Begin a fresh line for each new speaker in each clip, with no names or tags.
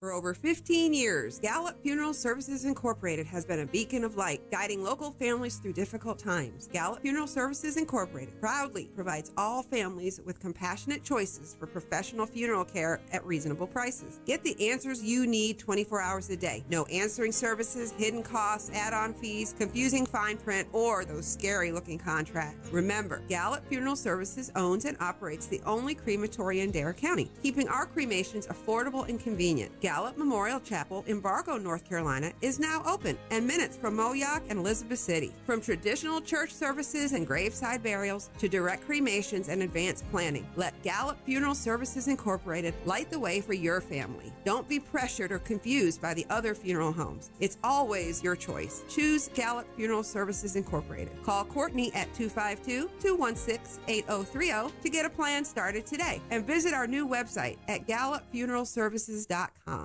For over 15 years, Gallup Funeral Services Incorporated has been a beacon of light, guiding local families through difficult times. Gallup Funeral Services Incorporated proudly provides all families with compassionate choices for professional funeral care at reasonable prices. Get the answers you need 24 hours a day. No answering services, hidden costs, add-on fees, confusing fine print, or those scary-looking contracts. Remember, Gallup Funeral Services owns and operates the only crematory in Dare County, keeping our cremations affordable and convenient. Gallup Memorial Chapel in Bargo, North Carolina is now open and minutes from Moyock and Elizabeth City. From traditional church services and graveside burials to direct cremations and advanced planning, let Gallup Funeral Services Incorporated light the way for your family. Don't be pressured or confused by the other funeral homes. It's always your choice. Choose Gallup Funeral Services Incorporated. Call Courtney at 252-216-8030 to get a plan started today, and visit our new website at gallupfuneralservices.com.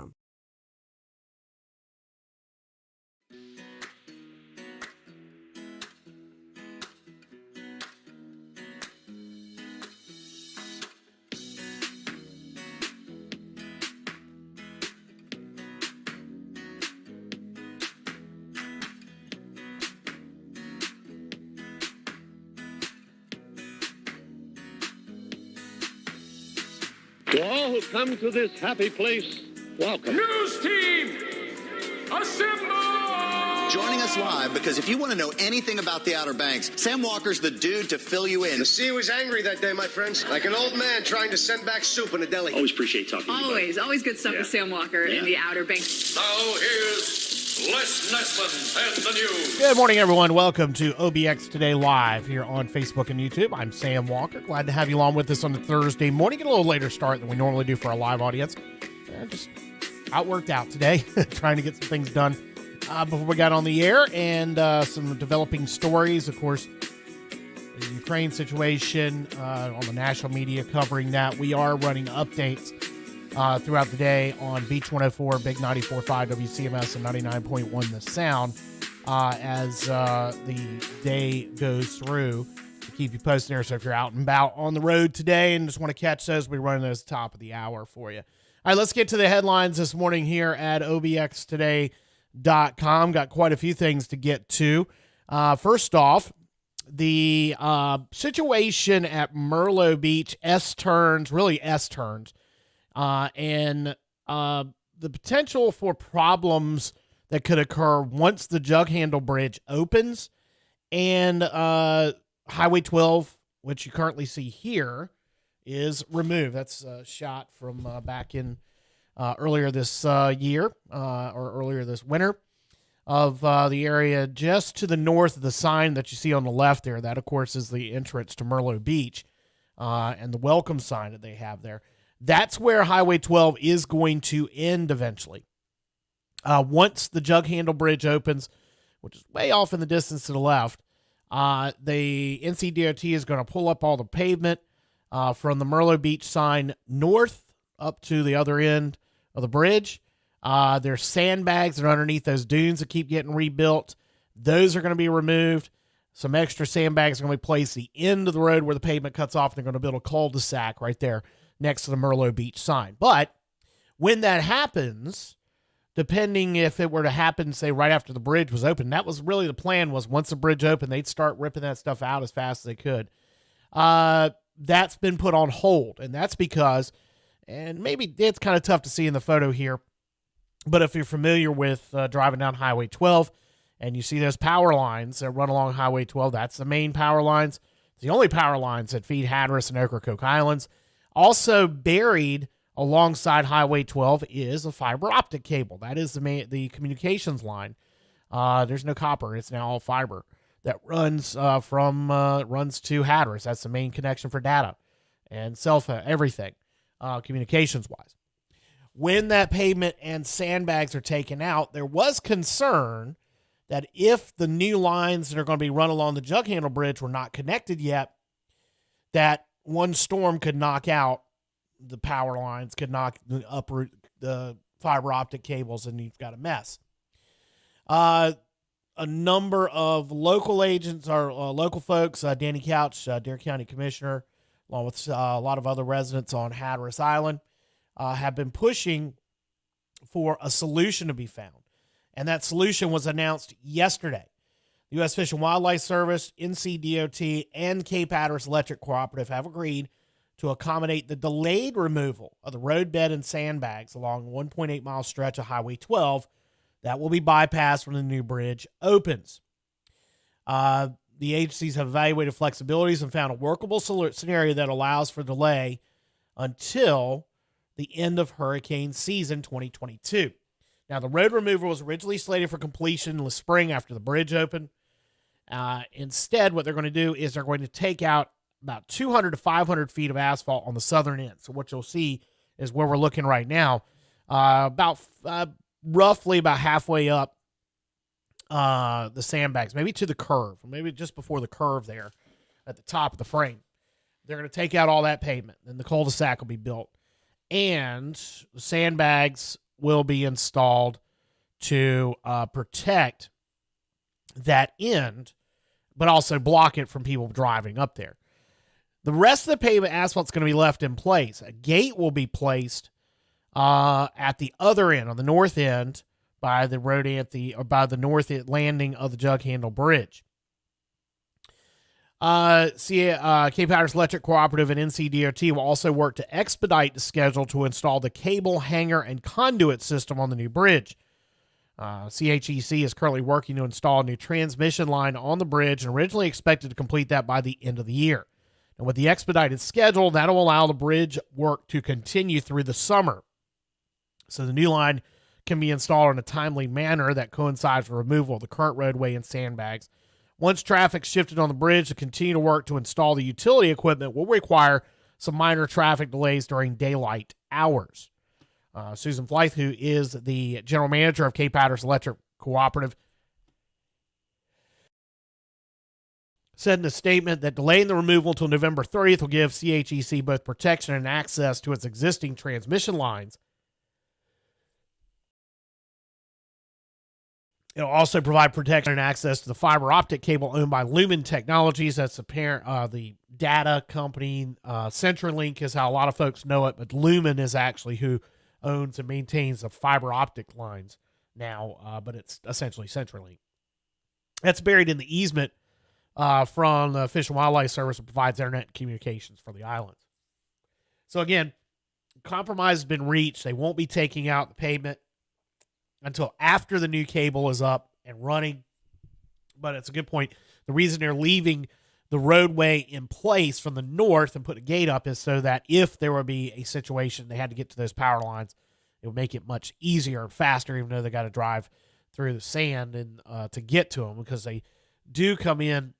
To all who come to this happy place, welcome.
News team, assemble!
Joining us live, because if you want to know anything about the Outer Banks, Sam Walker's the dude to fill you in.
The sea was angry that day, my friends. Like an old man trying to send back soup in a deli.
Always appreciate talking to you.
Always good stuff with Sam Walker in the Outer Banks.
Now here's Les Nessman and the news.
Good morning, everyone. Welcome to OBX Today Live here on Facebook and YouTube. I'm Sam Walker. Glad to have you along with us on a Thursday morning. Get a little later start than we normally do for our live audience. Just outworked out today, trying to get some things done before we got on the air, and some developing stories. Of course, the Ukraine situation on the national media covering that. We are running updates throughout the day on Beach 104, Big 94.5, WCMS, and 99.1 The Sound as the day goes through to keep you posted there. So if you're out and about on the road today and just want to catch those, we'll be running those top of the hour for you. All right, let's get to the headlines this morning here at obxtoday.com. Got quite a few things to get to. First off, the situation at Merlo Beach, S-turns, and the potential for problems that could occur once the Jug Handle Bridge opens, and Highway 12, which you currently see here, is removed. That's a shot from back in earlier this year, or earlier this winter, of the area just to the north of the sign that you see on the left there. That, of course, is the entrance to Merlo Beach, and the welcome sign that they have there. That's where Highway 12 is going to end eventually. Once the Jug Handle Bridge opens, which is way off in the distance to the left, the NCDOT is going to pull up all the pavement from the Merlo Beach sign north up to the other end of the bridge. There's sandbags that are underneath those dunes that keep getting rebuilt. Those are going to be removed. Some extra sandbags are going to be placed at the end of the road where the pavement cuts off, and they're going to build a cul-de-sac right there next to the Merlo Beach sign. But when that happens, depending if it were to happen, say, right after the bridge was open, that was really the plan, was once the bridge opened, they'd start ripping that stuff out as fast as they could. That's been put on hold, and that's because, and maybe it's kind of tough to see in the photo here, but if you're familiar with driving down Highway 12 and you see those power lines that run along Highway 12, that's the main power lines. It's the only power lines that feed Hatteras and Ocracoke Islands. Also buried alongside Highway 12 is a fiber optic cable. That is the communications line. There's no copper. It's now all fiber that runs runs to Hatteras. That's the main connection for data and cell phone, everything, communications-wise. When that pavement and sandbags are taken out, there was concern that if the new lines that are going to be run along the Jug Handle Bridge were not connected yet, that one storm could knock out the power lines, could uproot the fiber optic cables, and you've got a mess. A number of local agents or local folks, Danny Couch, Dare County Commissioner, along with a lot of other residents on Hatteras Island, have been pushing for a solution to be found. And that solution was announced yesterday. The U.S. Fish and Wildlife Service, NCDOT, and Cape Hatteras Electric Cooperative have agreed to accommodate the delayed removal of the roadbed and sandbags along a 1.8-mile stretch of Highway 12 that will be bypassed when the new bridge opens. The agencies have evaluated flexibilities and found a workable scenario that allows for delay until the end of hurricane season 2022. Now, the road removal was originally slated for completion in the spring after the bridge opened. Instead, what they're going to do is they're going to take out about 200 to 500 feet of asphalt on the southern end. So what you'll see is where we're looking right now, roughly about halfway up the sandbags, maybe to the curve, maybe just before the curve there at the top of the frame. They're going to take out all that pavement, and the cul-de-sac will be built. And the sandbags will be installed to protect that end, but also block it from people driving up there. The rest of the pavement asphalt's going to be left in place. A gate will be placed at the other end, on the north end, by the north landing of the Jug Handle Bridge. Cape Hatteras Electric Cooperative and NCDOT will also work to expedite the schedule to install the cable, hanger, and conduit system on the new bridge. CHEC is currently working to install a new transmission line on the bridge and originally expected to complete that by the end of the year. And with the expedited schedule, that will allow the bridge work to continue through the summer. So the new line can be installed in a timely manner that coincides with removal of the current roadway and sandbags. Once traffic shifted on the bridge, to continue to work to install the utility equipment will require some minor traffic delays during daylight hours. Susan Blythe, who is the general manager of Cape Hatteras Electric Cooperative, said in a statement that delaying the removal until November 30th will give CHEC both protection and access to its existing transmission lines. It'll also provide protection and access to the fiber optic cable owned by Lumen Technologies. That's the data company. CenturyLink is how a lot of folks know it, but Lumen is actually who owns and maintains the fiber optic lines now, but it's essentially CenturyLink. That's buried in the easement from the Fish and Wildlife Service that provides internet communications for the islands. So again, compromise has been reached. They won't be taking out the pavement until after the new cable is up and running. But it's a good point. The reason they're leaving the roadway in place from the north and put a gate up is so that if there would be a situation they had to get to those power lines, it would make it much easier and faster, even though they got to drive through the sand and to get to them, because they do come in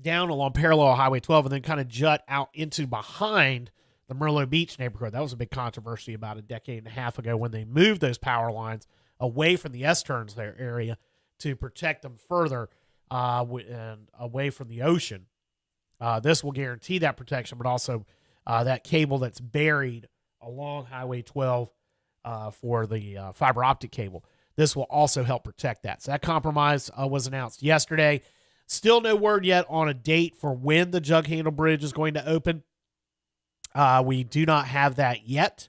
down along parallel Highway 12 and then kind of jut out into behind the Merlot Beach neighborhood. That was a big controversy about a decade and a half ago when they moved those power lines away from the S-turns there area to protect them further and away from the ocean. This will guarantee that protection, but also that cable that's buried along Highway 12 for the fiber optic cable. This will also help protect that. So that compromise was announced yesterday. Still no word yet on a date for when the Jug Handle Bridge is going to open. We do not have that yet,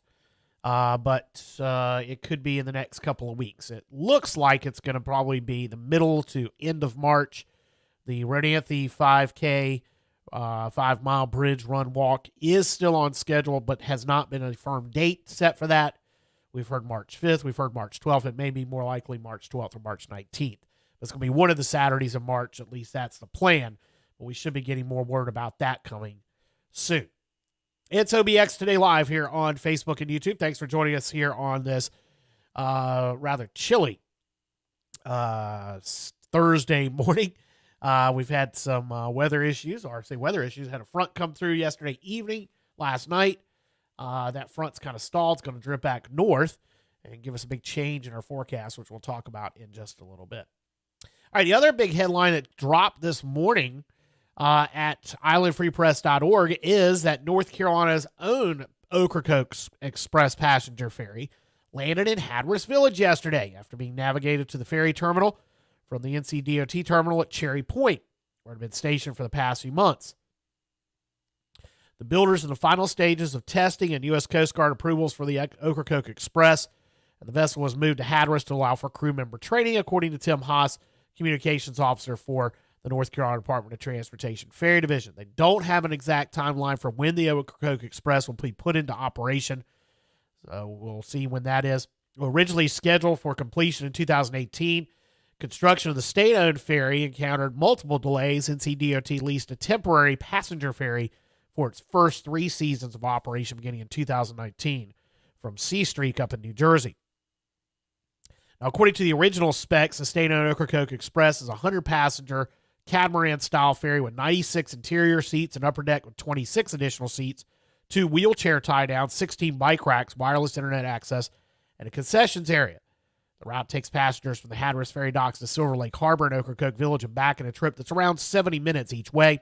but it could be in the next couple of weeks. It looks like it's going to probably be the middle to end of March. The Rodanthe 5K, 5-mile bridge run walk is still on schedule, but has not been a firm date set for that. We've heard March 5th. We've heard March 12th. It may be more likely March 12th or March 19th. It's going to be one of the Saturdays of March. At least that's the plan. But we should be getting more word about that coming soon. It's OBX Today Live here on Facebook and YouTube. Thanks for joining us here on this rather chilly Thursday morning. We've had some weather issues, had a front come through yesterday evening, last night. That front's kind of stalled. It's going to drip back north and give us a big change in our forecast, which we'll talk about in just a little bit. All right, the other big headline that dropped this morning at islandfreepress.org is that North Carolina's own Ocracoke Express passenger ferry landed in Hatteras Village yesterday after being navigated to the ferry terminal from the NCDOT terminal at Cherry Point, where it had been stationed for the past few months. The builder's in the final stages of testing and U.S. Coast Guard approvals for the Ocracoke Express, and the vessel was moved to Hatteras to allow for crew member training, according to Tim Haas, communications officer for the North Carolina Department of Transportation Ferry Division. They don't have an exact timeline for when the Ocracoke Express will be put into operation, so we'll see when that is. Originally scheduled for completion in 2018, construction of the state-owned ferry encountered multiple delays. NCDOT leased a temporary passenger ferry for its first 3 seasons of operation beginning in 2019 from C Street up in New Jersey. Now, according to the original specs, the state-owned Ocracoke Express is a 100-passenger catamaran-style ferry with 96 interior seats, an upper deck with 26 additional seats, 2 wheelchair tie-downs, 16 bike racks, wireless internet access, and a concessions area. The route takes passengers from the Hatteras ferry docks to Silver Lake Harbor and Ocracoke Village and back in a trip that's around 70 minutes each way.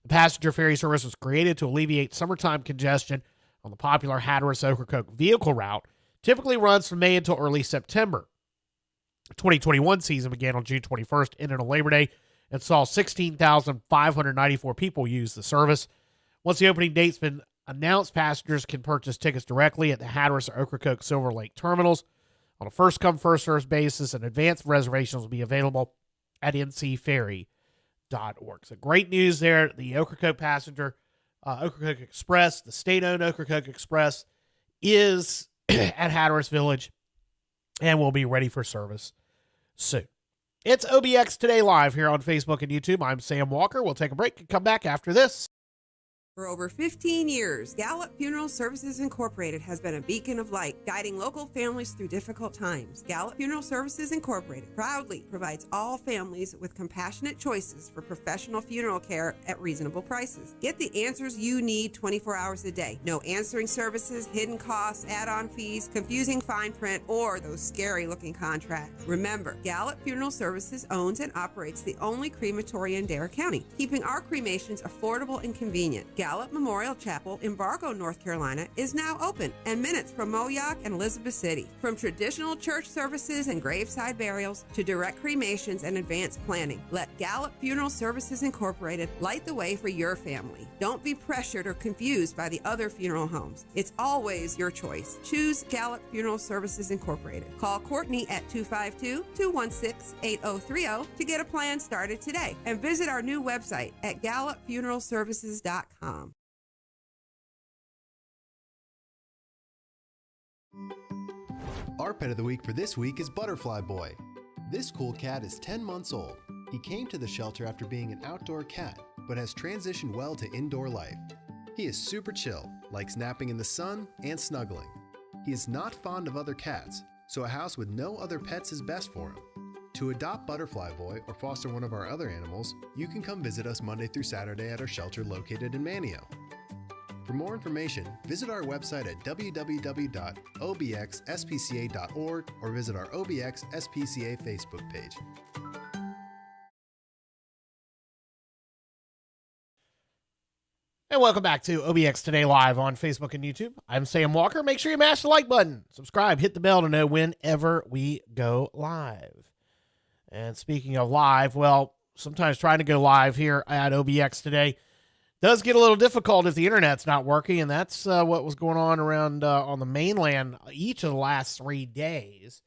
The passenger ferry service was created to alleviate summertime congestion on the popular Hatteras-Ocracoke vehicle route. Typically runs from May until early September. The 2021 season began on June 21st, ended on Labor Day, and saw 16,594 people use the service. Once the opening date's been announced, passengers can purchase tickets directly at the Hatteras or Ocracoke Silver Lake terminals on a first-come, first-served basis, and advanced reservations will be available at ncferry.org. So great news there. The Ocracoke passenger, Ocracoke Express, the state-owned Ocracoke Express, is at Hatteras Village and will be ready for service soon. It's OBX Today Live here on Facebook and YouTube. I'm Sam Walker. We'll take a break and come back after this.
For over 15 years, Gallup Funeral Services Incorporated has been a beacon of light, guiding local families through difficult times. Gallup Funeral Services Incorporated proudly provides all families with compassionate choices for professional funeral care at reasonable prices. Get the answers you need 24 hours a day. No answering services, hidden costs, add-on fees, confusing fine print, or those scary-looking contracts. Remember, Gallup Funeral Services owns and operates the only crematory in Dare County, keeping our cremations affordable and convenient. Gallup Memorial Chapel in Bargo, North Carolina is now open and minutes from Moyock and Elizabeth City. From traditional church services and graveside burials to direct cremations and advanced planning, let Gallup Funeral Services Incorporated light the way for your family. Don't be pressured or confused by the other funeral homes. It's always your choice. Choose Gallup Funeral Services Incorporated. Call Courtney at 252-216-8030 to get a plan started today, and visit our new website at gallupfuneralservices.com.
Our pet of the week for this week is Butterfly Boy. This cool cat is 10 months old. He came to the shelter after being an outdoor cat, but has transitioned well to indoor life. He is super chill, likes napping in the sun and snuggling. He is not fond of other cats, so a house with no other pets is best for him. To adopt Butterfly Boy or foster one of our other animals, you can come visit us Monday through Saturday at our shelter located in Manteo. For more information, visit our website at www.obxspca.org or visit our OBX SPCA Facebook page.
And welcome back to OBX Today Live on Facebook and YouTube. I'm Sam Walker. Make sure you mash the like button, subscribe, hit the bell to know whenever we go live. And speaking of live, well, sometimes trying to go live here at OBX Today does get a little difficult if the internet's not working, and that's what was going on around on the mainland each of the last 3 days.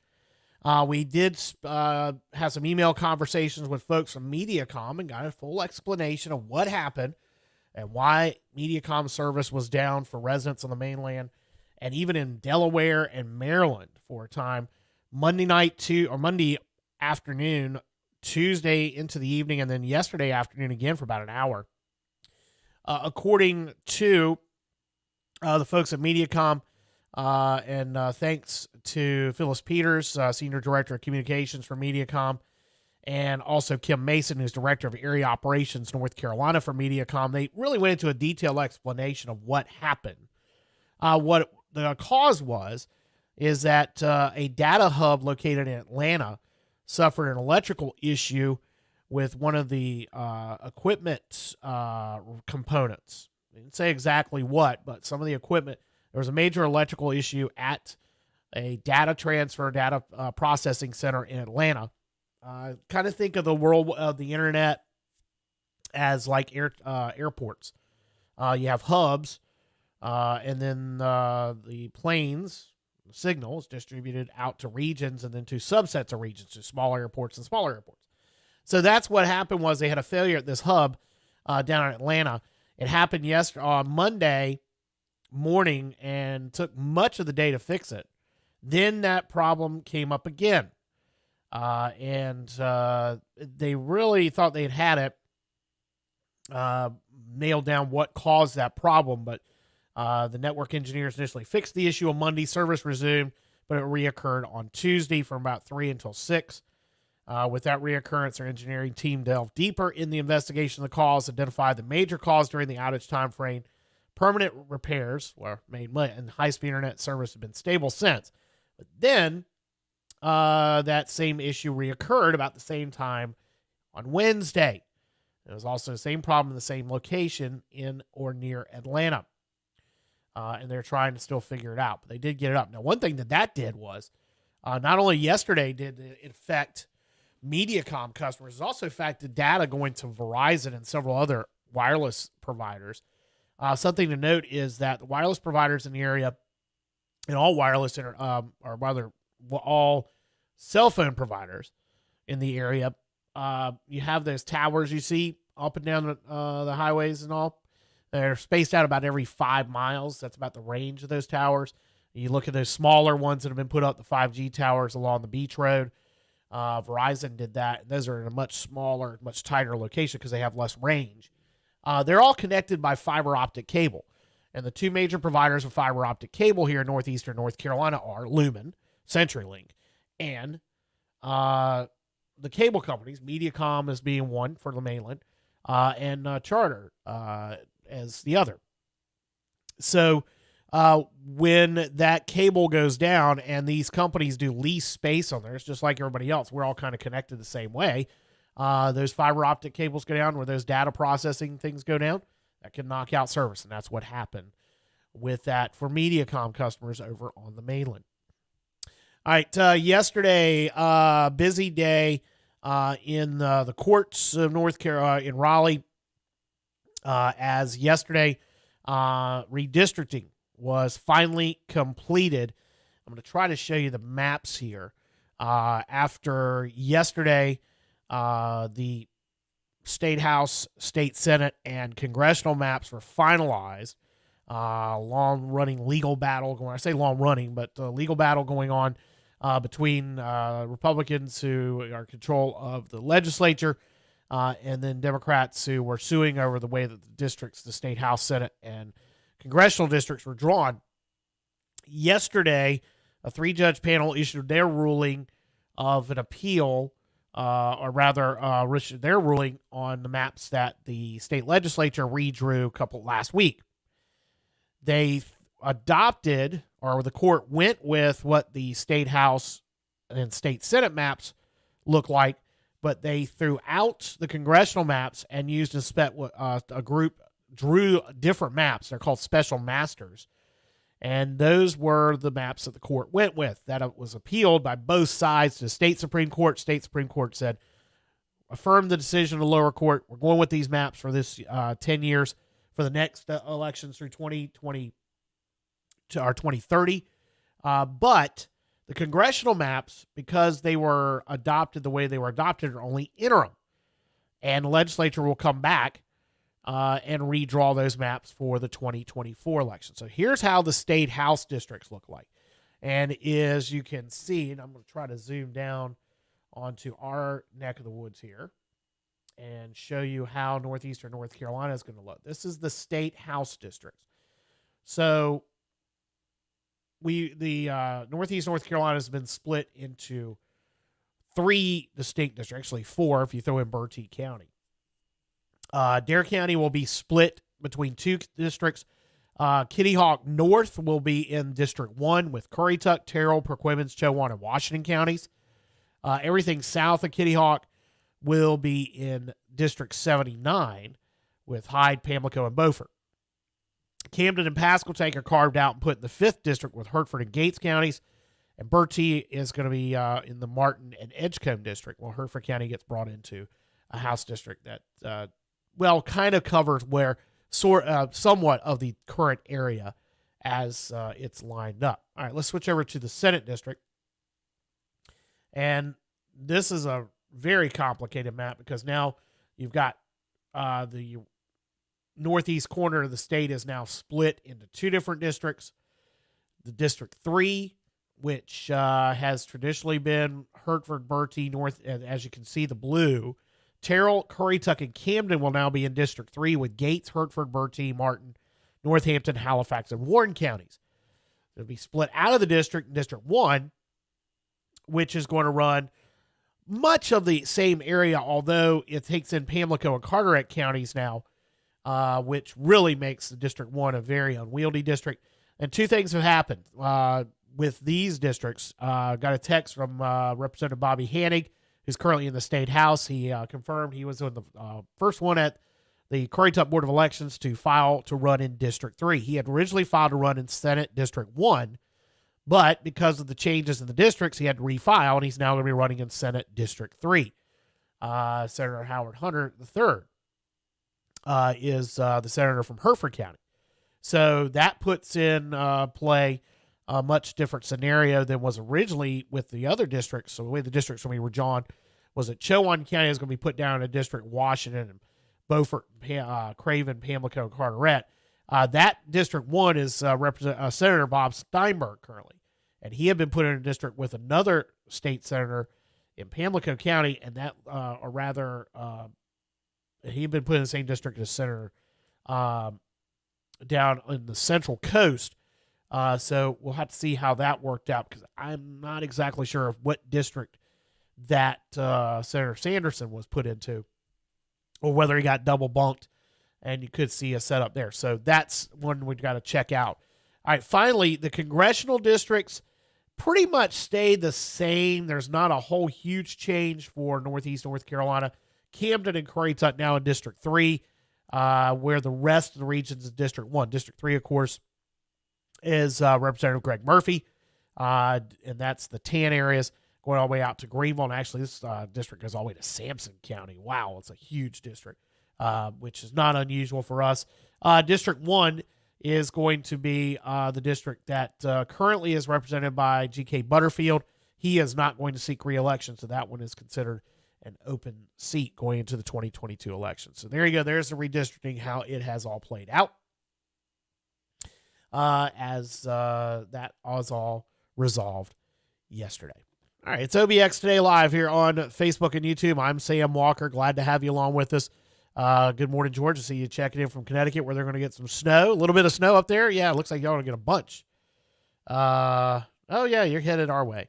We did have some email conversations with folks from Mediacom and got a full explanation of what happened and why Mediacom service was down for residents on the mainland and even in Delaware and Maryland for a time. Monday afternoon, Tuesday into the evening, and then yesterday afternoon again for about an hour. According to the folks at Mediacom, and thanks to Phyllis Peters, Senior Director of Communications for Mediacom, and also Kim Mason, who's Director of Area Operations North Carolina for Mediacom, they really went into a detailed explanation of what happened. What the cause is that a data hub located in Atlanta suffered an electrical issue with one of the equipment components. I didn't say exactly what, but some of the equipment, there was a major electrical issue at a data processing center in Atlanta. Kind of think of the world of the internet as like airports. You have hubs, and then the planes, the signal is distributed out to regions and then to subsets of regions, to smaller airports and smaller airports. So that's what happened was they had a failure at this hub down in Atlanta. It happened on Monday morning and took much of the day to fix it. Then that problem came up again. And they really thought they had it nailed down what caused that problem. But the network engineers initially fixed the issue on Monday. Service resumed, but it reoccurred on Tuesday from about 3 until 6. With that reoccurrence, our engineering team delved deeper in the investigation of the cause, identified the major cause during the outage time frame. Permanent repairs were made, and high-speed internet service have been stable since. But then that same issue reoccurred about the same time on Wednesday. It was also the same problem in the same location in or near Atlanta. And they're trying to still figure it out, but they did get it up. Now, one thing that did was not only yesterday did it affect Mediacom customers, it also affected data going to Verizon and several other wireless providers. Something to note is that the wireless providers in the area, and all wireless, or rather all cell phone providers in the area, you have those towers you see up and down the highways and all. They're spaced out about every 5 miles. That's about the range of those towers. You look at those smaller ones that have been put up, the 5G towers along the beach road. Verizon did that. Those are in a much smaller, much tighter location because they have less range. They're all connected by fiber optic cable. And the two major providers of fiber optic cable here in northeastern North Carolina are Lumen, CenturyLink, and the cable companies, Mediacom as being one for the mainland, and Charter as the other. So when that cable goes down and these companies do lease space on there, it's just like everybody else. We're all kind of connected the same way. Those fiber optic cables go down, where those data processing things go down, that can knock out service. And that's what happened with that for Mediacom customers over on the mainland. All right. Yesterday, busy day in the courts of North Carolina in Raleigh, as yesterday redistricting was finally completed. I'm going to try to show you the maps here. After yesterday, the State House, State Senate, and congressional maps were finalized. Long-running legal battle going. I say long-running, but legal battle going on between Republicans who are in control of the legislature and then Democrats who were suing over the way that the districts, the State House, Senate, and congressional districts were drawn. Yesterday, a 3-judge panel issued their ruling of an appeal, or rather, their ruling on the maps that the state legislature redrew last week. They adopted, or the court went with what the State House and State Senate maps look like, but they threw out the congressional maps and used a group drew different maps. They're called special masters. And those were the maps that the court went with. That was appealed by both sides to the state Supreme Court. State Supreme Court said, affirm the decision of the lower court. We're going with these maps for this 10 years for the next elections through 2020 or 2030. But the congressional maps, because they were adopted the way they were adopted, are only interim. And the legislature will come back and redraw those maps for the 2024 election. So here's how the State House districts look like. And as you can see, and I'm going to try to zoom down onto our neck of the woods here and show you how northeastern North Carolina is going to look. This is the State House districts. So the northeast North Carolina has been split into 3 distinct districts, actually 4 if you throw in Bertie County. Dare County will be split between 2 districts. Kitty Hawk North will be in District 1 with Currituck, Terrell, Perquimans, Chowan, and Washington counties. Everything south of Kitty Hawk will be in District 79 with Hyde, Pamlico, and Beaufort. Camden and Pasquotank are carved out and put in the 5th district with Hertford and Gates counties. And Bertie is going to be in the Martin and Edgecombe district, while Hertford County gets brought into a House district that, kind of covers where somewhat of the current area as it's lined up. All right, let's switch over to the Senate district. And this is a very complicated map because now you've got the northeast corner of the state is now split into two different districts. The District 3, which has traditionally been Hertford, Bertie, North, and as you can see, the blue. Terrell, Currituck, and Camden will now be in District 3 with Gates, Hertford, Bertie, Martin, Northampton, Halifax, and Warren counties. It'll be split out of the district in District 1, which is going to run much of the same area, although it takes in Pamlico and Carteret counties now, which really makes the District 1 a very unwieldy district. And two things have happened with these districts. Got a text from Representative Bobby Hanig, who's currently in the State House. He confirmed he was on the first one at the Currituck Board of Elections to file to run in District 3. He had originally filed to run in Senate District 1, but because of the changes in the districts, he had to refile, and he's now going to be running in Senate District 3. Senator Howard Hunter III is the senator from Hertford County. So that puts in play a much different scenario than was originally with the other districts. So the way the districts when we were drawn was that Chowan County is going to be put down in District Washington and Beaufort, Craven, Pamlico, and Carteret. That District 1 is Senator Bob Steinberg currently. And he had been put in a district with another state senator in Pamlico County, and that, he had been put in the same district as Senator down in the Central Coast. So we'll have to see how that worked out because I'm not exactly sure of what district that Senator Sanderson was put into or whether he got double bunked, and you could see a setup there. So that's one we've got to check out. All right, finally, the congressional districts pretty much stayed the same. There's not a whole huge change for Northeast North Carolina. Camden and Currituck now in District 3, where the rest of the regions is District 1. District 3, of course, is Representative Greg Murphy, and that's the tan areas going all the way out to Greenville. And actually, this district goes all the way to Sampson County. Wow, it's a huge district, which is not unusual for us. District 1 is going to be the district that currently is represented by G.K. Butterfield. He is not going to seek re-election, so that one is considered an open seat going into the 2022 election. So there you go. There's the redistricting, how it has all played out as that was all resolved yesterday. All right, it's OBX Today Live here on Facebook and YouTube. I'm Sam Walker. Glad to have you along with us. Good morning, George. I see you checking in from Connecticut where they're going to get some snow. A little bit of snow up there. Yeah, it looks like y'all are going to get a bunch. Oh, yeah, you're headed our way.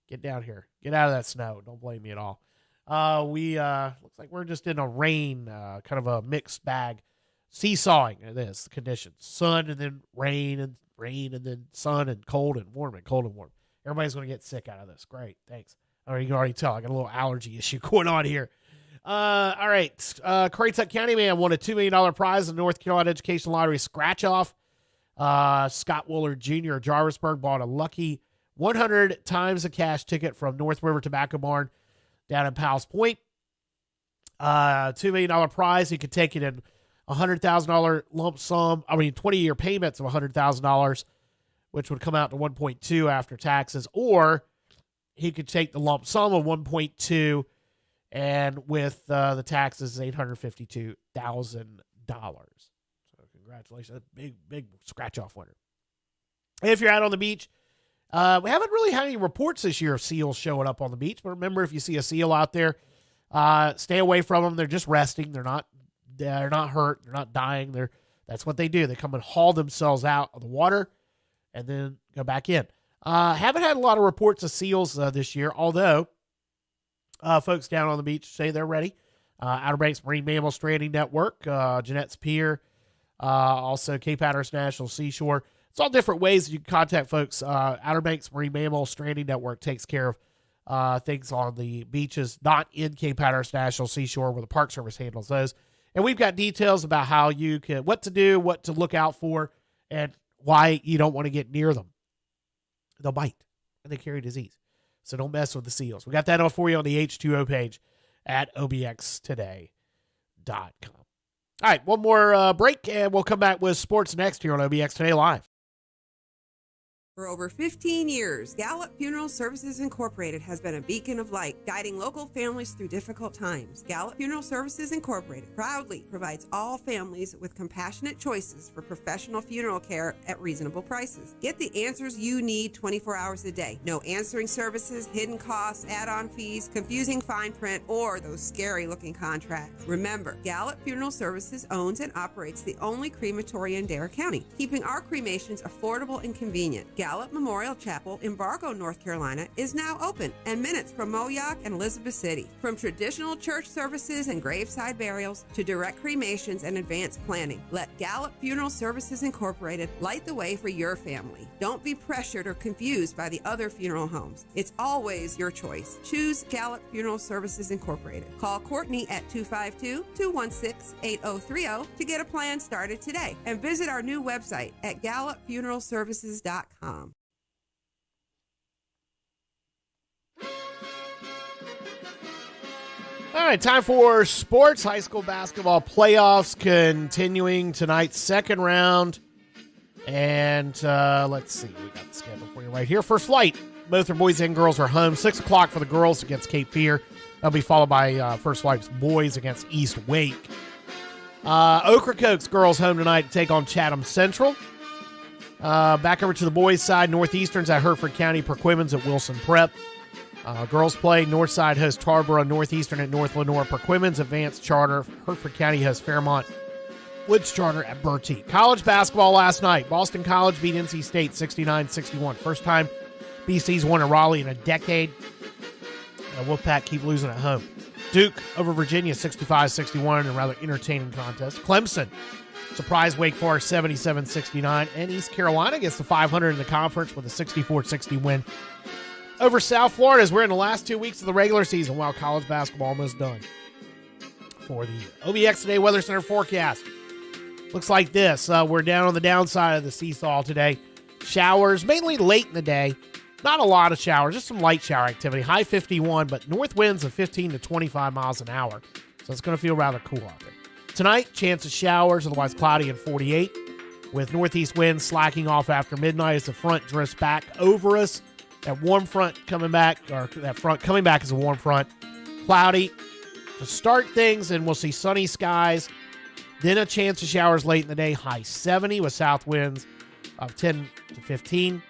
Get down here. Get out of that snow. Don't blame me at all. Looks like we're just in a rain, kind of a mixed bag, seesawing. It is the conditions. Sun and then rain and then sun and cold and warm and cold and warm. Everybody's going to get sick out of this. Great. Thanks. All right, you can already tell I got a little allergy issue going on here. All right. Currituck County man won a $2 million prize in the North Carolina Education Lottery scratch off. Scott Wooler Jr. of Jarvisburg bought a lucky 100 times the cash ticket from North River Tobacco Barn down in Powell's Point. $2 million prize. He could take it in $100,000 lump sum. 20-year payments of $100,000, which would come out to 1.2 after taxes, or he could take the lump sum of 1.2 and with the taxes, $852,000. So congratulations. Big scratch-off winner. If you're out on the beach, we haven't really had any reports this year of seals showing up on the beach, but remember, if you see a seal out there, stay away from them. They're just resting. They're not hurt. They're not dying. That's what they do. They come and haul themselves out of the water and then go back in. Haven't had a lot of reports of seals this year, although folks down on the beach say they're ready. Outer Banks Marine Mammal Stranding Network, Jeanette's Pier, also Cape Hatteras National Seashore. It's all different ways that you can contact folks. Outer Banks Marine Mammal Stranding Network takes care of things on the beaches, not in Cape Hatteras National Seashore, where the Park Service handles those. And we've got details about how you can, what to do, what to look out for, and why you don't want to get near them. They'll bite, and they carry disease. So don't mess with the seals. We got that all for you on the H2O page at obxtoday.com. All right, one more break, and we'll come back with sports next here on OBX Today Live.
For over 15 years, Gallup Funeral Services Incorporated has been a beacon of light, guiding local families through difficult times. Gallup Funeral Services Incorporated proudly provides all families with compassionate choices for professional funeral care at reasonable prices. Get the answers you need 24 hours a day. No answering services, hidden costs, add-on fees, confusing fine print, or those scary-looking contracts. Remember, Gallup Funeral Services owns and operates the only crematory in Dare County, keeping our cremations affordable and convenient. Gallup Memorial Chapel in Bargo, North Carolina is now open and minutes from Moyock and Elizabeth City. From traditional church services and graveside burials to direct cremations and advanced planning, let Gallup Funeral Services Incorporated light the way for your family. Don't be pressured or confused by the other funeral homes. It's always your choice. Choose Gallup Funeral Services Incorporated. Call Courtney at 252-216-8030 to get a plan started today, and visit our new website at gallupfuneralservices.com.
All right, time for sports. High school basketball playoffs continuing tonight's second round. And let's see. We got the schedule for you right here. First flight. Both our boys and girls are home. 6 o'clock for the girls against Cape Fear. That'll be followed by first flight's boys against East Wake. Ocracoke's girls home tonight to take on Chatham Central. Back over to the boys' side. Northeastern's at Hertford County. Perquimans at Wilson Prep. Girls play. Northside hosts Tarboro. Northeastern at North Lenore. Perquimans Advanced Charter. Hertford County hosts Fairmont Woods Charter at Bertie. College basketball last night. Boston College beat NC State 69-61. First time BC's won in Raleigh in a decade. Wolfpack keep losing at home. Duke over Virginia 65-61 in a rather entertaining contest. Clemson surprise Wake Forest 77-69. And East Carolina gets to 500 in the conference with a 64-60 win over South Florida as we're in the last 2 weeks of the regular season while college basketball almost done for the year. OBX Today Weather Center forecast. Looks like this. We're down on the downside of the seesaw today. Showers, mainly late in the day. Not a lot of showers, just some light shower activity. High 51, but north winds of 15 to 25 miles an hour. So it's going to feel rather cool out there. Tonight, chance of showers, otherwise cloudy and 48. With northeast winds slacking off after midnight as the front drifts back over us. That warm front coming back, or that front coming back as a warm front. Cloudy to start things, and we'll see sunny skies. Then a chance of showers late in the day. High 70 with south winds of 10 to 15.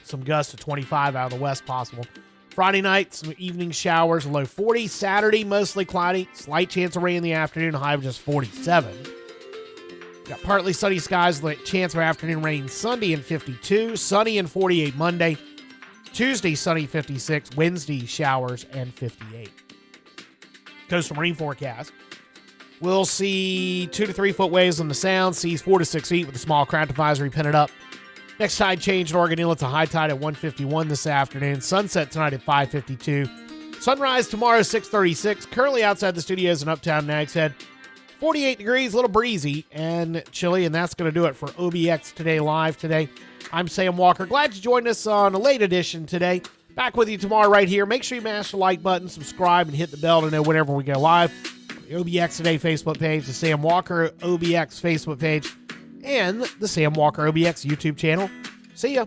Some gusts of 25 out of the west possible. Friday night, some evening showers, low 40. Saturday, mostly cloudy. Slight chance of rain in the afternoon, high of just 47. Got partly sunny skies, chance of afternoon rain Sunday and 52. Sunny and 48 Monday. Tuesday, sunny 56. Wednesday, showers and 58. Coastal marine forecast. We'll see 2 to 3 foot waves on the sound. Seas 4 to 6 feet with a small craft advisory pennant up. Next tide change at Oregon Inlet's a high tide at 1:51 this afternoon. Sunset tonight at 5:52. Sunrise tomorrow 6:36. Currently outside the studios in Uptown Nags Head. 48 degrees, a little breezy and chilly, and that's going to do it for OBX Today Live today. I'm Sam Walker. Glad you joined us on a late edition today. Back with you tomorrow right here. Make sure you mash the like button, subscribe, and hit the bell to know whenever we go live. The OBX Today Facebook page, the Sam Walker OBX Facebook page, and the Sam Walker OBX YouTube channel. See ya.